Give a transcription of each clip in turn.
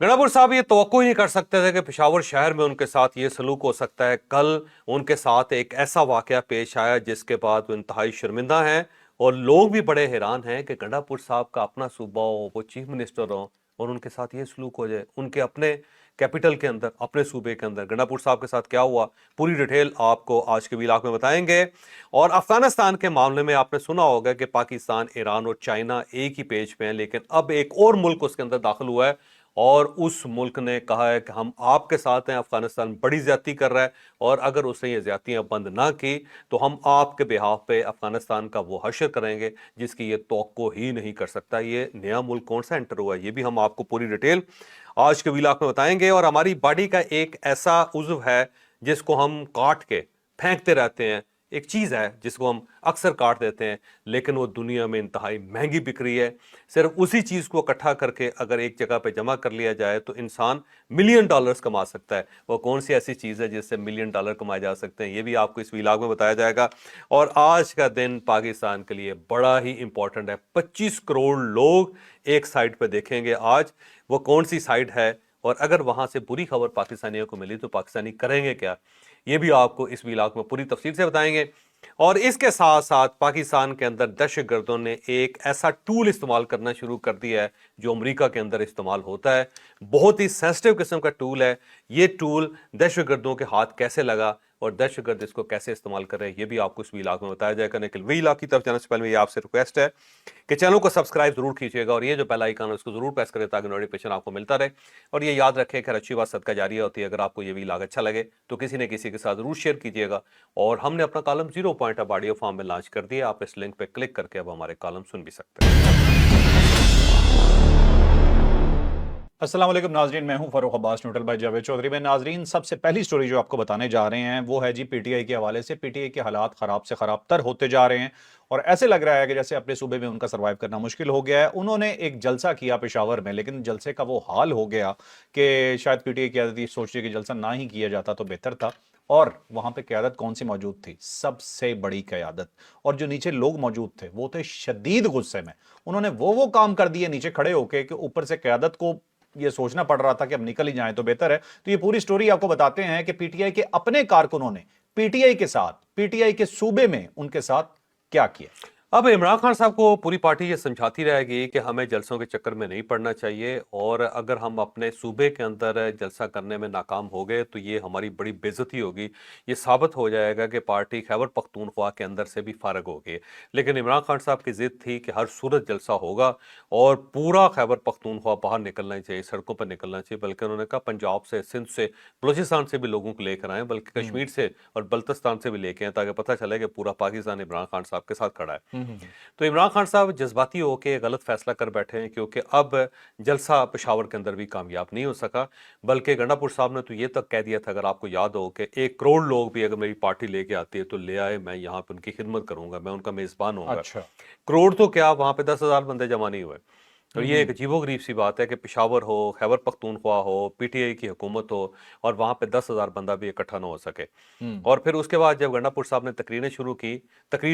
गणापुर साहब ये तवक्को ही नहीं कर सकते थे कि पेशावर शहर में उनके साथ ये सलूक हो सकता है। कल उनके साथ एक ऐसा वाकया पेश आया जिसके बाद वो इंतहाई शर्मिंदा हैं और लोग भी बड़े हैरान हैं कि गंडापुर साहब का अपना सूबा हो, वो चीफ मिनिस्टर हो और उनके साथ ये सलूक हो जाए उनके अपने कैपिटल के अंदर, अपने सूबे के अंदर। गंडापुर साहब के साथ क्या हुआ, पूरी डिटेल आपको आज के व्लॉग में बताएंगे। और अफगानिस्तान के मामले में आपने सुना होगा कि पाकिस्तान, ईरान और चाइना एक ही पेज पे हैं, लेकिन अब एक और मुल्क उसके अंदर दाखिल हुआ है और उस मुल्क ने कहा है कि हम आपके साथ हैं, अफगानिस्तान बड़ी ज्यादती कर रहा है और अगर उसने ये ज्यादतियां बंद ना की तो हम आपके बिहाफ पे अफगानिस्तान का वो हशर करेंगे जिसकी ये तवक्को ही नहीं कर सकता। ये नया मुल्क कौन सा एंटर हुआ है, ये भी हम आपको पूरी डिटेल आज के व्लॉग में बताएंगे। और हमारी बॉडी का एक ऐसा उज्व है जिसको हम काट के फेंकते रहते हैं, एक चीज है जिसको हम अक्सर काट देते हैं, लेकिन वो दुनिया में इंतहाई महंगी बिक रही है। सिर्फ उसी चीज को इकट्ठा करके अगर एक जगह पे जमा कर लिया जाए तो इंसान मिलियन डॉलर्स कमा सकता है। वो कौन सी ऐसी चीज है जिससे मिलियन डॉलर कमाए जा सकते हैं, ये भी आपको इस व्लॉग में बताया जाएगा। और आज का दिन पाकिस्तान के लिए बड़ा ही इंपॉर्टेंट है। 25 करोड़ लोग एक साइड पे देखेंगे आज, वो कौन सी साइड है और अगर वहां से बुरी खबर पाकिस्तानियों को मिली तो पाकिस्तानी करेंगे क्या, ये भी आपको इस व्लॉग में पूरी तफसील से बताएंगे। और इसके साथ साथ पाकिस्तान के अंदर दहशतगर्दों ने एक ऐसा टूल इस्तेमाल करना शुरू कर दिया है जो अमेरिका के अंदर इस्तेमाल होता है। बहुत ही सेंसिटिव किस्म का टूल है। ये टूल दहशतगर्दों के हाथ कैसे लगा और दहशतगर्द इसको कैसे इस्तेमाल कर रहे हैं, ये भी आपको इस व्लॉग में बताया जाएगा। लेकिन व्लॉग की तरफ जाने से पहले मेरी आपसे रिक्वेस्ट है कि चैनल को सब्सक्राइब जरूर कीजिएगा और ये जो बेल आइकन है उसको जरूर प्रेस करें ताकि नोटिफिकेशन आपको मिलता रहे। और ये याद रखें कि अच्छी बात सदका जारी होती है। अगर आपको ये व्लॉग अच्छा लगे तो किसी न किसी के साथ जरूर शेयर कीजिएगा। और हमने अपना कॉलम 0 पॉइंट अब ऑडियो फॉर्म में लॉन्च कर दिया, आप इस लिंक पे क्लिक करके अब हमारे कॉलम सुन भी सकते हैं। अस्सलाम वालेकुम नाजरीन, मैं हूं फरूख अब्बास न्यूट्रल बाय जावेद चौधरी में। नाजरीन, सबसे पहली स्टोरी जो आपको बताने जा रहे हैं वो है जी पीटीआई के हवाले से। पीटीआई के हालात खराब से खराब तर होते जा रहे हैं और ऐसे लग रहा है कि जैसे अपने सूबे में उनका सर्वाइव करना मुश्किल हो गया है। उन्होंने एक जलसा किया पेशावर में, लेकिन जलसे का वो हाल हो गया कि शायद पीटीआई की क्यादत सोच रही कि जलसा ना ही किया जाता तो बेहतर था। और वहां पे क्यादत कौन सी मौजूद थी? सबसे बड़ी क्यादत। और जो नीचे लोग मौजूद थे वो थे शदीद गुस्से में। उन्होंने वो काम कर दिए नीचे खड़े होके कि ऊपर से क्यादत को ये सोचना पड़ रहा था कि अब निकल ही जाए तो बेहतर है। तो ये पूरी स्टोरी आपको बताते हैं कि पीटीआई के अपने कारकुनों ने पीटीआई के साथ, पीटीआई के सूबे में उनके साथ क्या किया। अब इमरान खान साहब को पूरी पार्टी ये समझाती रहेगी कि हमें जलसों के चक्कर में नहीं पड़ना चाहिए और अगर हम अपने सूबे के अंदर जलसा करने में नाकाम हो गए तो ये हमारी बड़ी बेइज्जती होगी। ये साबित हो जाएगा कि पार्टी खैबर पख्तूनख्वा के अंदर से भी फारग हो गई। लेकिन इमरान खान साहब की जिद थी कि हर सूरत जलसा होगा और पूरा खैबर पख्तूनख्वा बाहर निकलना ही चाहिए, सड़कों पर निकलना चाहिए। बल्कि उन्होंने कहा पंजाब से, सिंध से, बलूचिस्तान से भी लोगों को लेकर आए, बल्कि कश्मीर से और बल्तिस्तान से भी लेके आए ताकि पता चले कि पूरा पाकिस्तान इमरान खान साहब के साथ खड़ा है। तो इमरान खान साहब जज्बाती होकर गलत फैसला कर बैठे हैं क्योंकि अब जलसा पेशावर के अंदर भी कामयाब नहीं हो सका। बल्कि गंडापुर साहब ने तो ये तक कह दिया था, अगर आपको याद हो, कि 1 करोड़ लोग भी अगर मेरी पार्टी लेके आती है तो ले आए, मैं यहाँ पे उनकी खिदमत करूंगा, मैं उनका मेजबान होऊंगा। अच्छा। करोड़ तो क्या, वहां पे 10,000 बंदे जमा नहीं हुए। तो ये एक अजीबोगरीब सी बात है कि पेशावर हो, खैबर पख्तूनख्वा हो, पीटीआई की हुकूमत हो और वहां पे 10,000 बंदा भी इकट्ठा ना हो सके। और फिर उसके बाद जब गंडापुर साहब ने तकरीर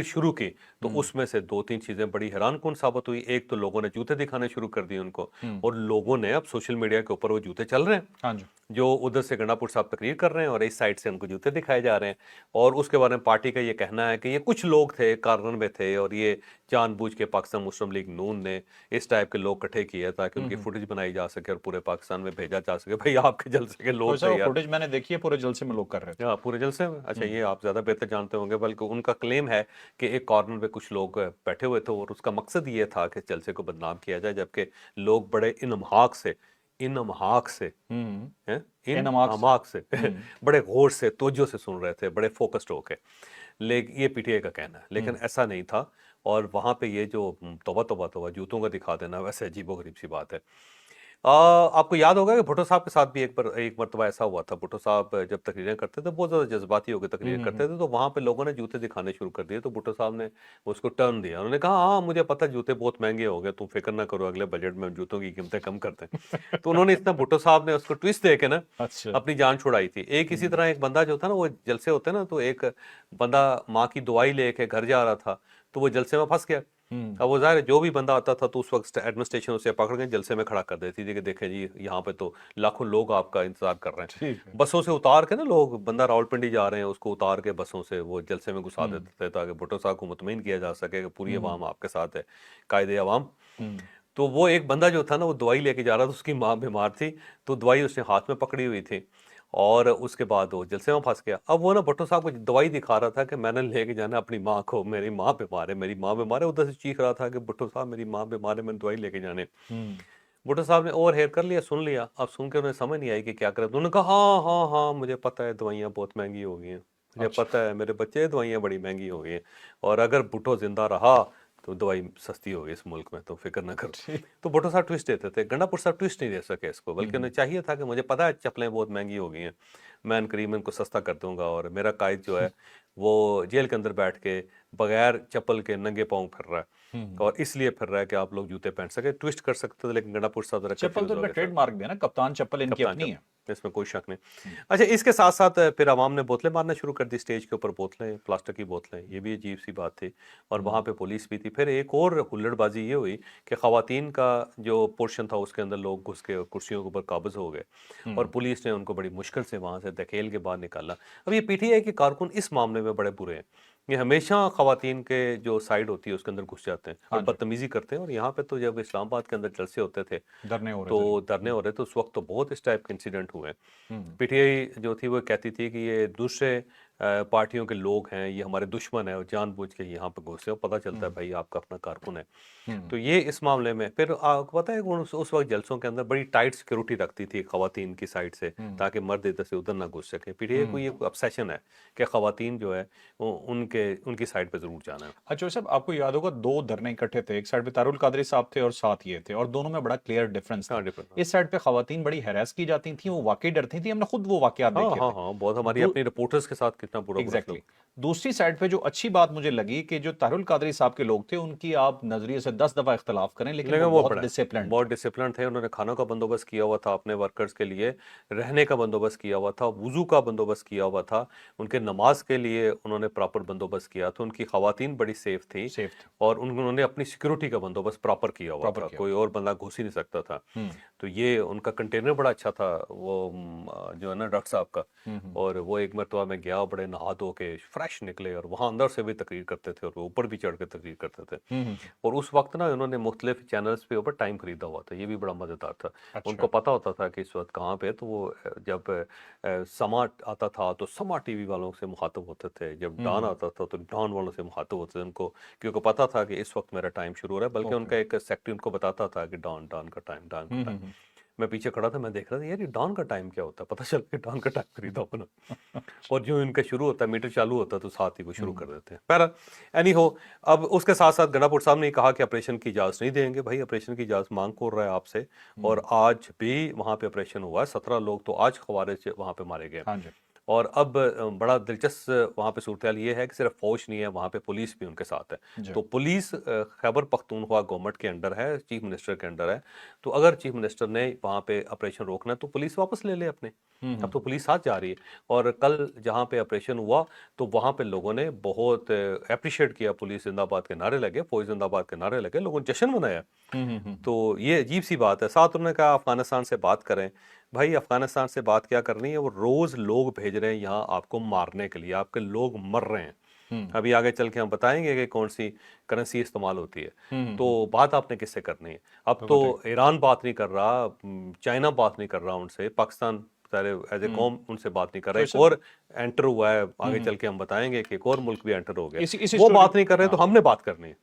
शुरू की तो उसमें से 2-3 चीजें बड़ी हैरान कुन साबित हुई। एक तो लोगों ने जूते दिखाने शुरू कर दिए उनको, और लोगों ने अब सोशल मीडिया के ऊपर वो जूते चल रहे हैं। हाँ जी। जो उधर से गंडापुर साहब तकरीर कर रहे हैं और इस साइड से उनको जूते दिखाए जा रहे हैं। और उसके बारे में पार्टी का ये कहना है कि ये कुछ लोग थे, कार्नर में थे, और ये जानबूझ के पाकिस्तान मुस्लिम लीग नून ने इस टाइप के लोग इकट्ठे किए ताकि उनकी फुटेज बनाई जा सके और पूरे पाकिस्तान में भेजा जा सके, भाई आपके जलसे के तो लोग सर थे वो यार। फुटेज मैंने देखी है, पूरे जलसे में लोग कर रहे थे। हाँ, पूरे जलसे में। अच्छा, ये आप ज्यादा बेहतर जानते होंगे। बल्कि उनका क्लेम है कि एक कॉर्नर पे कुछ लोग बैठे हुए थे और उसका मकसद ये था कि जलसे को बदनाम किया जाए, जबकि लोग बड़े इनमहाक से हैं, इन इनमाक से। अमाक से बड़े गौर से, तवज्जो से सुन रहे थे, बड़े फोकस्ड होके। लेकिन ये पीटीआई का कहना है, लेकिन ऐसा नहीं था। और वहां पे ये जो तौबा तौबा तौबा जूतों का दिखा देना, वैसे अजीबोगरीब सी बात है। आपको याद होगा कि भुट्टो साहब के साथ भी एक मरतबा ऐसा हुआ था। भुट्टो साहब जब तकरीरें करते थे, बहुत ज़्यादा जज्बाती होकर तकरीर करते थे, तो वहाँ पे लोगों ने जूते दिखाने शुरू कर दिए। तो भुट्टो साहब ने उसको टर्न दिया, उन्होंने कहा हाँ मुझे पता है जूते बहुत महंगे हो गए, तुम फिक्र ना करो, अगले बजट में हम जूतों की कीमतें कम करते हैं। तो उन्होंने इतना, भुट्टो साहब ने उसको ट्विस्ट दे के ना अच्छा। अपनी जान छुड़ाई थी। एक इसी तरह एक बंदा जो था ना, वो जलसे होते ना, तो एक बंदा माँ की दवाई लेके घर जा रहा था तो वो जलसे में फंस गया। अब वो ज़ाहिर है जो भी बंदा आता था तो उस वक्त एडमिनिस्ट्रेशन उसे पकड़ के जलसे में खड़ा कर देती थी कि देखें जी यहाँ पे तो लाखों लोग आपका इंतजार कर रहे हैं। ठीक है। बसों से उतार के ना लोग, बंदा रावलपिंडी जा रहे हैं उसको उतार के बसों से वो जलसे में घुसा देते थे ताकि भुट्टो साहब को मुतमईन किया जा सके कि पूरी अवाम आपके साथ है, कायदे अवाम। तो वो एक बंदा जो था ना वो दवाई लेके जा रहा था, उसकी माँ बीमार थी तो दवाई उसने हाथ में पकड़ी हुई थी और उसके बाद वो जलसे में फंस गया। अब वो ना भुट्टो साहब को दवाई दिखा रहा था कि मैंने लेके जाना अपनी माँ को, मेरी माँ बीमार है, मेरी माँ बीमार है। उधर से चीख रहा था कि भुट्टो साहब मेरी माँ बीमार है, मैंने दवाई लेके जाने। भुट्टो साहब ने ओवर हेयर कर लिया, सुन लिया। अब सुन के उन्हें समझ नहीं आई कि क्या करें। तो उन्होंने कहा हाँ हाँ हाँ मुझे पता है दवाइयाँ बहुत महंगी हो गई हैं, मुझे पता है मेरे बच्चे, दवाइयाँ बड़ी महंगी हो गई हैं, और अगर भुट्टो जिंदा रहा तो दवाई सस्ती होगी इस मुल्क में, तो फिक्र ना करो। तो भुट्टो साहब ट्विस्ट देते थे, गंडापुर साहब ट्विस्ट नहीं दे सके इसको, बल्कि उन्हें चाहिए था कि मुझे पता है चप्पलें बहुत महंगी हो गई हैं, मैं करीब इनको सस्ता कर दूंगा, और मेरा कायद जो है वो जेल के अंदर बैठ के बगैर चप्पल के नंगे पाँव फिर रहा है, और इसलिए फिर रहा है कि आप लोग जूते पहन सके। ट्विस्ट कर सकते थे, लेकिन गंडापुर साहब जरा चप्पल तो इनका ट्रेडमार्क भी है ना, कप्तान चप्पल इनकी अपनी है। इसमें कोई शक नहीं। अच्छा, इसके साथ साथ फिर आवाम ने बोतलें मारना शुरू कर दी, स्टेज के ऊपर बोतलें, प्लास्टिक की बोतलें, ये भी अजीब सी बात थी, और वहाँ पे पुलिस भी थी। फिर एक और हुल्लड़बाजी ये हुई कि ख़वातीन का जो पोर्शन था उसके अंदर लोग घुस के कुर्सियों के ऊपर काबज़ हो गए, और पुलिस ने उनको बड़ी मुश्किल से वहाँ से धकेल के बाहर निकाला। अब ये पीटीआई के कारकुन इस मामले में बड़े बुरे हैं, ये हमेशा ख़वातीन के जो साइड होती है उसके अंदर घुस जाते हैं और बदतमीज़ी करते हैं। और यहाँ पे तो जब इस्लामाबाद के अंदर जलसे होते थे धरने हो रहे तो उस वक्त तो बहुत इस टाइप के इंसिडेंट हुए। पीटीआई जो थी वो कहती थी कि ये दूसरे पार्टियों के लोग हैं, ये हमारे दुश्मन है, और जानबूझ के यहाँ पे घुसे हो, पता चलता है भाई आपका अपना कारकुन है। तो ये इस मामले में फिर आपको पता है कि उस वक्त जलसों के अंदर बड़ी टाइट सिक्योरिटी रखती थी ख़वातीन की साइड से, ताकि मर्द इधर से उधर ना घुस सके। पीटीआई को ये ऑब्सेशन है कि ख़वातीन जो है उनकी साइड पे जरूर जाना है। अच्छा साहब, आपको याद होगा दो धरने इकट्ठे थे, एक साइड पे तारुल कादरी साहब थे और साथ ये थे, और दोनों में बड़ा क्लियर डिफरेंस था। इस साइड पे खवातीन बड़ी हैरेस की जाती थी, वो वाकई डरती थी, हमने खुद वो वाकयात देखे थे। हाँ, बहुत हमारी अपनी रिपोर्टर्स के साथ कितना बुरा एग्जैक्टली। दूसरी साइड पे जो अच्छी बात मुझे लगी कि जो तारुल कादरी साहब के लोग थे, उनकी आप नजरिए से 10 दफा इख्तलाफ करें, लेकिन वो बहुत डिसिप्लिन थे। उन्होंने खानों का बंदोबस्त किया हुआ था अपने वर्कर्स के लिए, रहने का बंदोबस्त किया हुआ था, वुजू का बंदोबस्त किया हुआ था, उनके नमाज के लिए उन्होंने प्रॉपर बंदोबस्त किया था, उनकी खवातीन बड़ी सेफ थी, और उन्होंने अपनी सिक्योरिटी का बंदोबस्त प्रॉपर किया हुआ था, कोई और बंदा घुस ही नहीं सकता था। तो ये उनका कंटेनर बड़ा अच्छा था वो जो है ना डॉक्टर साहब का, और वो एक मरतबा में गया, बड़े नहा धो के फ्रेश निकले, और वहाँ अंदर से भी तकरीर करते थे और वो ऊपर भी चढ़ के तकरीर करते थे। और उस वक्त ना उन्होंने मुख्तलिफ चैनल्स पे ऊपर टाइम खरीदा हुआ था, ये भी बड़ा मज़ेदार था। अच्छा। उनको पता होता था कि इस वक्त कहाँ पे, तो वो जब समा आता था तो समा टीवी वालों से मुखातब होते थे, जब डॉन आता था तो डॉन वालों से मुखातब होते थे उनको, क्योंकि पता था कि इस वक्त मेरा टाइम शुरू हो रहा है। बल्कि उनका एक सेक्रेटरी उनको बताता था कि डॉन का टाइम। मैं पीछे खड़ा था, मैं देख रहा था यार ये डॉन का टाइम क्या होता है, पता चल के डॉन का टाइम खरीदा अपना। और जो इनका शुरू होता है, मीटर चालू होता है तो साथ ही वो शुरू कर देते हैं। पर एनी हो, अब उसके साथ साथ गंडापुर साहब ने कहा कि ऑपरेशन की इजाज़त नहीं देंगे। भाई ऑपरेशन की इजाज़त मांग कर रहा है आपसे, और आज भी वहाँ पे ऑपरेशन हुआ है, 17 लोग तो आज ख़वारिज वहाँ पे मारे गए। और अब बड़ा दिलचस्प वहाँ पे सूरत ये है कि सिर्फ फौज नहीं है, वहाँ पे पुलिस भी उनके साथ है। तो पुलिस खैबर पख्तूनख्वा गवर्नमेंट के अंडर है, चीफ मिनिस्टर के अंडर है। तो अगर चीफ मिनिस्टर ने वहाँ पे ऑपरेशन रोकना है तो पुलिस वापस ले ले अपने, अब तो पुलिस साथ जा रही है। और कल जहाँ पे ऑपरेशन हुआ तो वहाँ पे लोगों ने बहुत अप्रिशिएट किया, पुलिस जिंदाबाद के नारे लगे, फौज जिंदाबाद के नारे लगे, लोगों ने जश्न मनाया। तो ये अजीब सी बात है। साथ उन्होंने कहा अफगानिस्तान से बात करें। भाई अफगानिस्तान से बात क्या करनी है, वो रोज लोग भेज रहे हैं यहाँ आपको मारने के लिए, आपके लोग मर रहे हैं। अभी आगे चल के हम बताएंगे कि कौन सी करेंसी इस्तेमाल होती है। तो बात आपने किससे करनी है? अब तो ईरान बात नहीं कर रहा, चाइना बात नहीं कर रहा उनसे, पाकिस्तान एज ए कौम उनसे बात नहीं कर रहा है। एक और एंटर हुआ है, आगे चल के हम बताएंगे कि एक और मुल्क भी एंटर हो गया, वो बात नहीं कर रहे, तो हमने बात करनी है।